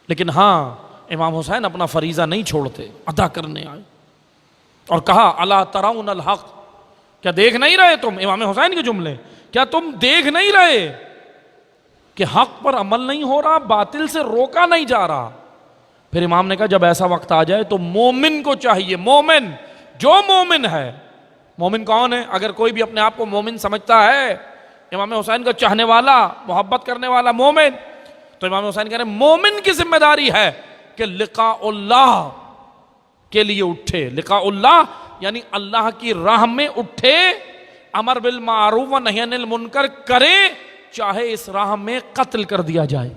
لیکن ہاں امام حسین اپنا فریضہ نہیں چھوڑتے، ادا کرنے آئے اور کہا الا ترون الحق، کیا دیکھ نہیں رہے تم؟ امام حسین کے جملے، کیا تم دیکھ نہیں رہے کہ حق پر عمل نہیں ہو رہا، باطل سے روکا نہیں جا رہا؟ پھر امام نے کہا جب ایسا وقت آ جائے تو مومن کو چاہیے، مومن جو مومن ہے، مومن کون ہے؟ اگر کوئی بھی اپنے آپ کو مومن سمجھتا ہے، امام حسین کا چاہنے والا، محبت کرنے والا مومن، تو امام حسین کہہ رہے ہیں مومن کی ذمہ داری ہے کہ لقاء اللہ کے لیے اٹھے، لقاء اللہ یعنی اللہ کی راہ میں اٹھے، امر بالمعروف و نہی عن المنکر کرے، چاہے اس راہ میں قتل کر دیا جائے۔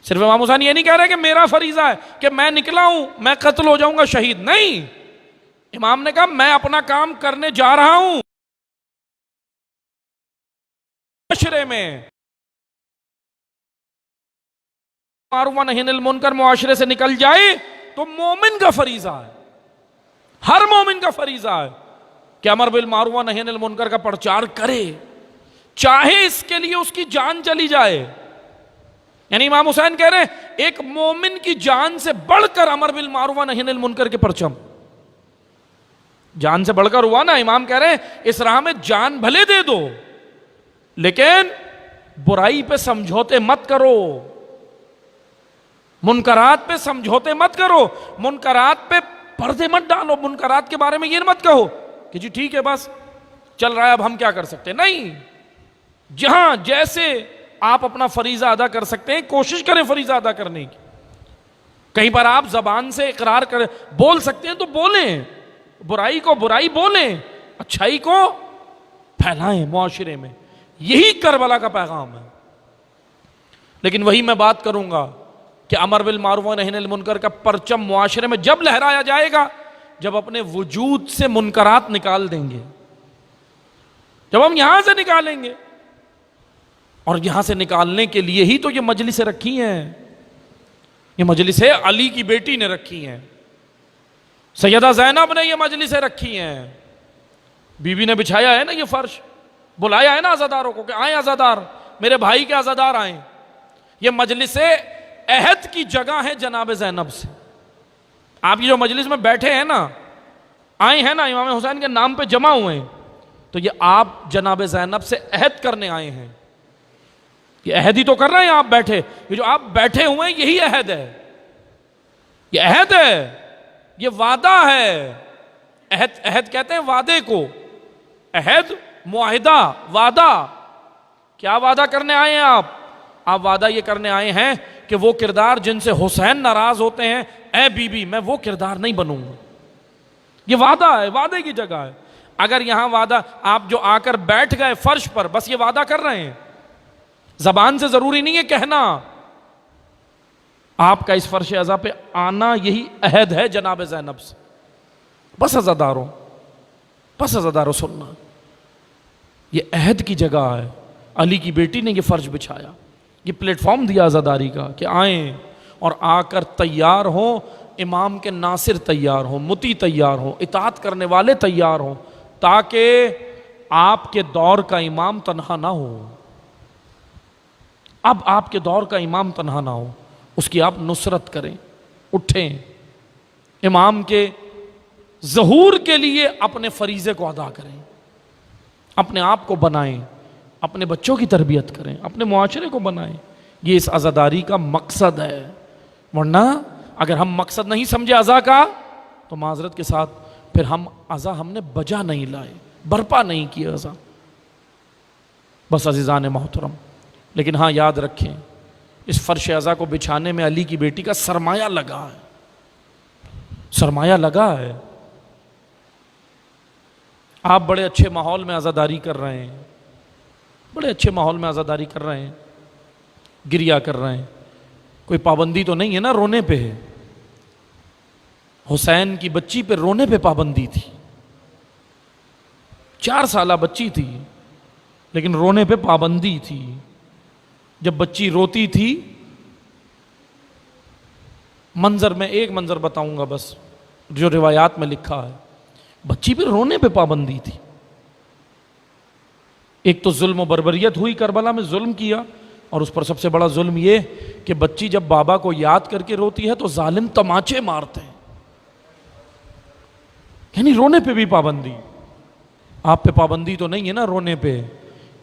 صرف امام حسین یہ نہیں کہہ رہے کہ میرا فریضہ ہے کہ میں نکلا ہوں میں قتل ہو جاؤں گا شہید، نہیں، امام نے کہا میں اپنا کام کرنے جا رہا ہوں، معاشرے میں معروف و نہی عن المنکر معاشرے سے نکل جائے تو مومن کا فریضہ ہے، ہر مومن کا فریضہ ہے کہ امر بالمعروف و نہی عن المنکر کا پرچار کرے، چاہے اس کے لیے اس کی جان چلی جائے۔ یعنی امام حسین کہہ رہے ہیں ایک مومن کی جان سے بڑھ کر امر بالمعروف و نہی عن المنکر کے پرچم، جان سے بڑھ کر ہوا نا، امام کہہ رہے ہیں اس راہ میں جان بھلے دے دو لیکن برائی پہ سمجھوتے مت کرو، منکرات پہ سمجھوتے مت کرو، منکرات پہ پردے مت ڈالو، منکرات کے بارے میں یہ مت کہو کہ جی ٹھیک ہے بس چل رہا ہے اب ہم کیا کر سکتے ہیں، نہیں، جہاں جیسے آپ اپنا فریضہ ادا کر سکتے ہیں کوشش کریں فریضہ ادا کرنے کی، کہیں پر آپ زبان سے اقرار کریں بول سکتے ہیں تو بولیں، برائی کو برائی بولیں، اچھائی کو پھیلائیں معاشرے میں، یہی کربلا کا پیغام ہے۔ لیکن وہی میں بات کروں گا کہ امر بالمعروف و نہی عن المنکر کا پرچم معاشرے میں جب لہرایا جائے گا جب اپنے وجود سے منکرات نکال دیں گے، جب ہم یہاں سے نکالیں گے، اور یہاں سے نکالنے کے لیے ہی تو یہ مجلسیں رکھی ہیں، یہ مجلسیں علی کی بیٹی نے رکھی ہیں، سیدہ زینب نے یہ مجلسیں رکھی ہیں، بی بی نے بچھایا ہے نا یہ فرش، بلایا ہے نا عزاداروں کو کہ آئیں عزادار، میرے بھائی کے عزادار آئیں، یہ مجلسیں عہد کی جگہ ہے جناب زینب سے۔ آپ یہ جو مجلس میں بیٹھے ہیں نا، آئے ہیں نا امام حسین کے نام پہ جمع ہوئے ہیں، تو یہ آپ جناب زینب سے عہد کرنے آئے ہیں، یہ عہد ہی تو کر رہے ہیں آپ بیٹھے، یہ جو آپ بیٹھے ہوئے ہیں یہی عہد ہے، یہ عہد ہے، یہ وعدہ ہے، عہد کہتے ہیں وعدے کو، عہد معاہدہ وعدہ، کیا وعدہ کرنے آئے ہیں آپ وعدہ یہ کرنے آئے ہیں کہ وہ کردار جن سے حسین ناراض ہوتے ہیں، اے بی بی میں وہ کردار نہیں بنوں گا، یہ وعدہ ہے، وعدے کی جگہ ہے۔ اگر یہاں وعدہ آپ جو آ کر بیٹھ گئے فرش پر بس یہ وعدہ کر رہے ہیں، زبان سے ضروری نہیں ہے کہنا، آپ کا اس فرش عزا پہ آنا یہی عہد ہے جناب زینب سے۔ بس عزاداروں سننا، یہ عہد کی جگہ ہے، علی کی بیٹی نے یہ فرش بچھایا، یہ پلیٹ فارم دیا عزاداری کا کہ آئیں اور آ کر تیار ہوں، امام کے ناصر تیار ہوں، مطیع تیار ہوں، اطاعت کرنے والے تیار ہوں، تاکہ آپ کے دور کا امام تنہا نہ ہو، اب آپ کے دور کا امام تنہا نہ ہو، اس کی آپ نصرت کریں، اٹھیں، امام کے ظہور کے لیے اپنے فریضے کو ادا کریں، اپنے آپ کو بنائیں، اپنے بچوں کی تربیت کریں، اپنے معاشرے کو بنائیں، یہ اس عزاداری کا مقصد ہے۔ ورنہ اگر ہم مقصد نہیں سمجھے عزا کا تو معذرت کے ساتھ پھر عزا ہم نے بجا نہیں لائے، برپا نہیں کیا عزا۔ بس عزیزان محترم، لیکن ہاں یاد رکھیں اس فرش عزا کو بچھانے میں علی کی بیٹی کا سرمایہ لگا ہے، سرمایہ لگا ہے۔ آپ بڑے اچھے ماحول میں عزاداری کر رہے ہیں، بڑے اچھے ماحول میں عزاداری کر رہے ہیں، گریا کر رہے ہیں، کوئی پابندی تو نہیں ہے نا رونے پہ؟ حسین کی بچی پہ رونے پہ پابندی تھی، 4 سالہ بچی تھی لیکن رونے پہ پابندی تھی۔ جب بچی روتی تھی، منظر میں ایک منظر بتاؤں گا بس جو روایات میں لکھا ہے، بچی پہ رونے پہ پابندی تھی۔ ایک تو ظلم و بربریت ہوئی، کربلا میں ظلم کیا، اور اس پر سب سے بڑا ظلم یہ کہ بچی جب بابا کو یاد کر کے روتی ہے تو ظالم تماچے مارتے ہیں، یعنی رونے پہ بھی پابندی۔ آپ پہ پابندی تو نہیں ہے نا رونے پہ،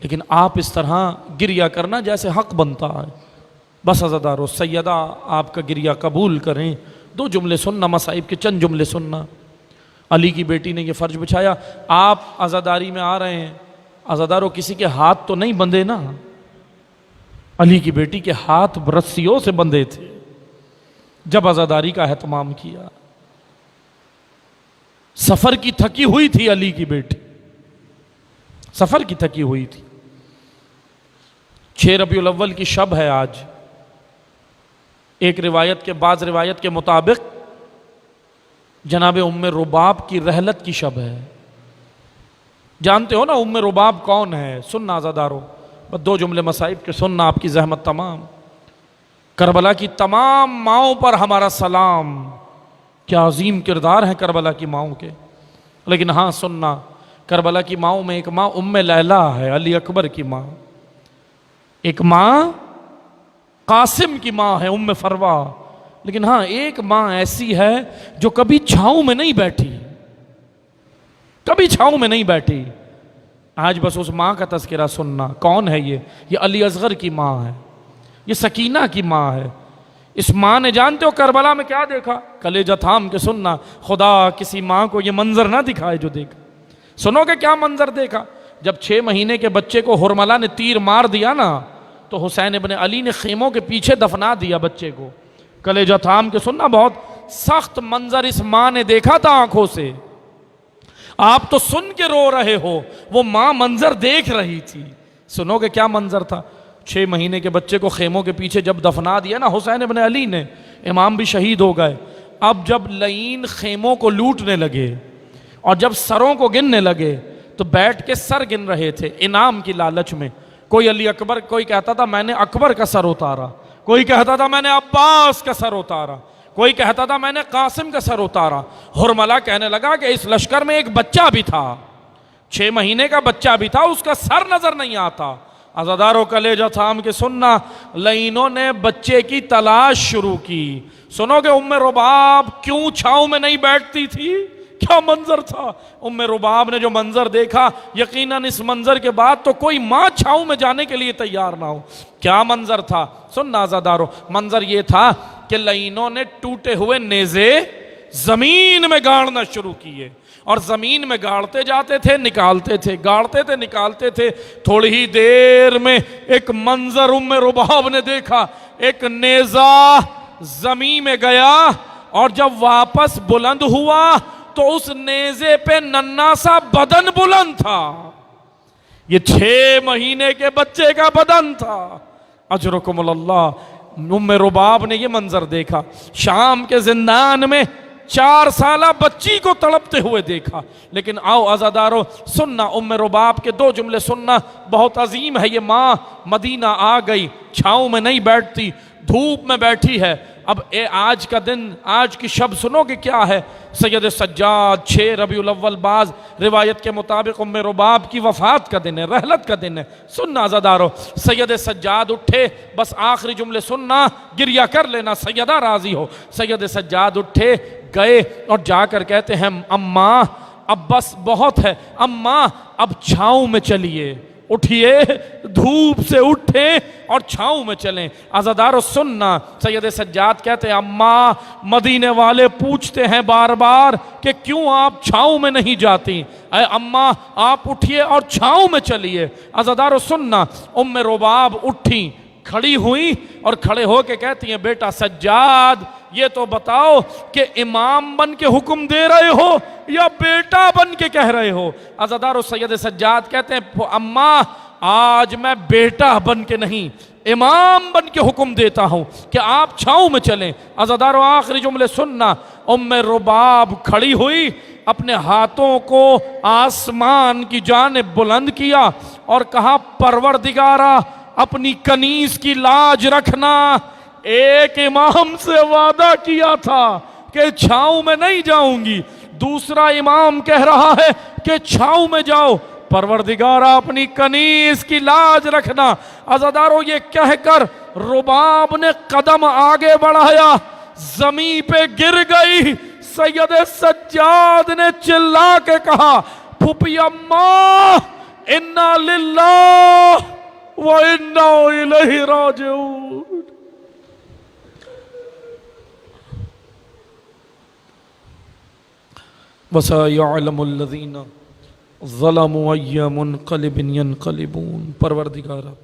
لیکن آپ اس طرح گریا کرنا جیسے حق بنتا ہے۔ بس عزادارو، سیدہ آپ کا گریا قبول کریں، 2 جملے سننا، مصائب کے چند جملے سننا۔ علی کی بیٹی نے یہ فرض بچھایا، آپ عزاداری میں آ رہے ہیں، عزادارو کسی کے ہاتھ تو نہیں بندھے نا؟ علی کی بیٹی کے ہاتھ رسیوں سے بندھے تھے جب عزاداری کا اہتمام کیا۔ سفر کی تھکی ہوئی تھی علی کی بیٹی، سفر کی تھکی ہوئی تھی۔ 6 ربیع الاول کی شب ہے آج، ایک روایت کے بعض روایت کے مطابق جناب ام رباب کی رحلت کی شب ہے۔ جانتے ہو نا ام رباب کون ہے؟ سننا عزادارو، بس 2 جملے مصائب کے سننا، آپ کی زحمت تمام۔ کربلا کی تمام ماؤں پر ہمارا سلام، کیا عظیم کردار ہیں کربلا کی ماؤں کے۔ لیکن ہاں سننا، کربلا کی ماؤں میں ایک ماں ام لیلہ ہے، علی اکبر کی ماں، ایک ماں قاسم کی ماں ہے ام فروا، لیکن ہاں ایک ماں ایسی ہے جو کبھی چھاؤں میں نہیں بیٹھی، کبھی چھاؤں میں نہیں بیٹھی۔ آج بس اس ماں کا تذکرہ سننا۔ کون ہے یہ علی اصغر کی ماں ہے، یہ سکینہ کی ماں ہے۔ اس ماں نے جانتے ہو کربلا میں کیا دیکھا؟ کلیجہ تھام کے سننا، خدا کسی ماں کو یہ منظر نہ دکھائے جو دیکھا۔ سنو کہ کیا منظر دیکھا؟ جب 6 مہینے کے بچے کو حرملہ نے تیر مار دیا نا، تو حسین ابن علی نے خیموں کے پیچھے دفنا دیا بچے کو۔ کلیجہ تھام کے سننا، بہت سخت منظر اس ماں نے دیکھا تھا آنکھوں سے۔ آپ تو سن کے رو رہے ہو، وہ ماں منظر دیکھ رہی تھی۔ سنو کہ کیا منظر تھا؟ 6 مہینے کے بچے کو خیموں کے پیچھے جب دفنا دیا نا حسین ابن علی نے، امام بھی شہید ہو گئے۔ اب جب لعین خیموں کو لوٹنے لگے اور جب سروں کو گننے لگے تو بیٹھ کے سر گن رہے تھے انعام کی لالچ میں۔ کوئی علی اکبر، کوئی کہتا تھا میں نے اکبر کا سر اتارا، کوئی کہتا تھا میں نے عباس کا سر اتارا، کوئی کہتا تھا میں نے قاسم کا سر اتارا۔ حرملہ کہنے لگا کہ اس لشکر میں ایک بچہ بھی تھا، 6 مہینے کا بچہ بھی تھا، اس کا سر نظر نہیں آتا۔ عزادارو کلیجہ تھام کے سننا، لعینوں نے بچے کی تلاش شروع کی۔ سنو کہ ام رباب کیوں چھاؤں میں نہیں بیٹھتی تھی؟ کیا منظر تھا؟ ام رباب نے جو منظر دیکھا، یقیناً اس منظر کے بعد تو کوئی ماں چھاؤں میں جانے کے لیے تیار نہ ہو۔ کیا منظر تھا؟ سننا عزادارو، منظر یہ تھا کہ لعینوں نے ٹوٹے ہوئے نیزے زمین میں گاڑنا شروع کیے، اور زمین میں گاڑتے جاتے تھے، نکالتے تھے، گاڑتے تھے، نکالتے تھے۔ تھوڑی ہی دیر میں ایک منظر ام رباب نے دیکھا، ایک نیزہ زمین میں گیا اور جب واپس بلند ہوا تو اس نیزے پہ ننھا سا بدن بلند تھا۔ یہ 6 مہینے کے بچے کا بدن تھا۔ اجرکم اللہ، ام رباب نے یہ منظر دیکھا، شام کے زندان میں 4 سالہ بچی کو تڑپتے ہوئے دیکھا۔ لیکن آؤ عزادارو سننا، ام رباب کے 2 جملے سننا، بہت عظیم ہے یہ ماں۔ مدینہ آ گئی، چھاؤں میں نہیں بیٹھتی، دھوپ میں بیٹھی ہے۔ اب آج کا دن، آج کی شب سنو کہ کیا ہے؟ سید سجاد، 6 ربیع الاول، بعض روایت کے مطابق ام رباب کی وفات کا دن ہے، رحلت کا دن ہے۔ سننا عزادارو، سید سجاد اٹھے، بس آخری جملے سننا، گریہ کر لینا سیدہ راضی ہو۔ سید سجاد اٹھے، گئے اور جا کر کہتے ہیں اماں اب بس بہت ہے، اماں اب چھاؤں میں چلیے، اٹھئے، دھوپ سے اٹھیں اور چھاؤں میں چلیں۔ عزادارو سننا، سید سجاد کہتے ہیں اماں مدینے والے پوچھتے ہیں بار بار کہ کیوں آپ چھاؤں میں نہیں جاتی؟ اے اماں آپ اٹھیے اور چھاؤں میں چلیے۔ عزادارو سننا، ام رباب اٹھی، کھڑی ہوئی اور کھڑے ہو کے کہتی ہیں بیٹا سجاد یہ تو بتاؤ کہ امام بن کے حکم دے رہے ہو یا بیٹا بن کے کہہ رہے ہو؟ عزادارو سید سجاد کہتے ہیں اماں آج میں بیٹا بن کے نہیں امام بن کے حکم دیتا ہوں کہ آپ چھاؤں میں چلیں۔ عزادارو آخری جملے سننا، ام رباب کھڑی ہوئی، اپنے ہاتھوں کو آسمان کی جانب بلند کیا اور کہا پروردگارا اپنی کنیز کی لاج رکھنا، ایک امام سے وعدہ کیا تھا کہ چھاؤں میں نہیں جاؤں گی، دوسرا امام کہہ رہا ہے کہ چھاؤں میں جاؤ، پروردگارا اپنی کنیز کی لاج رکھنا۔ عزادارو یہ کہہ کر رباب نے قدم آگے بڑھایا، زمین پہ گر گئی۔ سید سجاد نے چلا کے کہا پھوپھی اماں انا للہ وَإِنَّا إِلَيْهِ رَاجِعُونَ۔ وَسَيَعْلَمُ الَّذِينَ ظَلَمُوا أَيَّ مُنْقَلِبٍ يَنْقَلِبُونَ۔ پروردگارہ